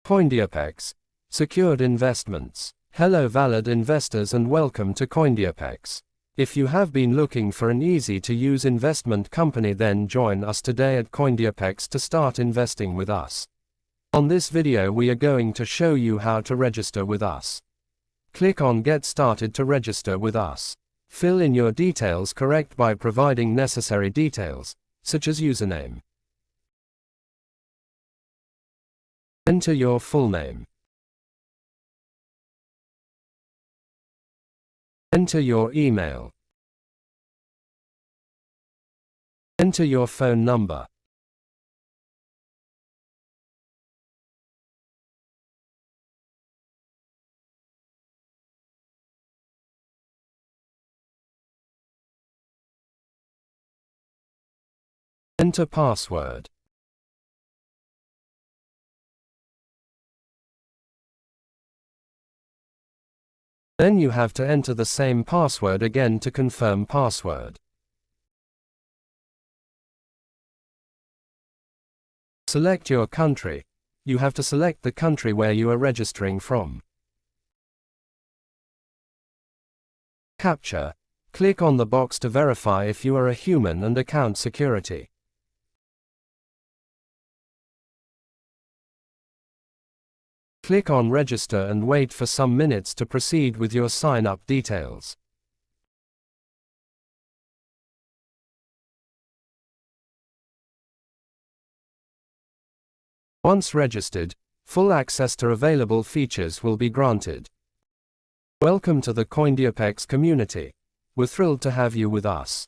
Coindeapex. Secured investments. Hello valid investors and welcome to Coindeapex. If you have been looking for an easy-to-use investment company, then join us today at Coindeapex to start investing with us. On this video we are going to show you how to register with us. Click on Get Started to register with us. Fill in your details correct by providing necessary details, such as username. Enter your full name. Enter your email. Enter your phone number. Enter password. Then you have to enter the same password again to confirm password. Select your country. You have to select the country where you are registering from. Captcha. Click on the box to verify if you are a human and account security. Click on Register and wait for some minutes to proceed with your sign-up details. Once registered, full access to available features will be granted. Welcome to the Coindeapex community. We're thrilled to have you with us.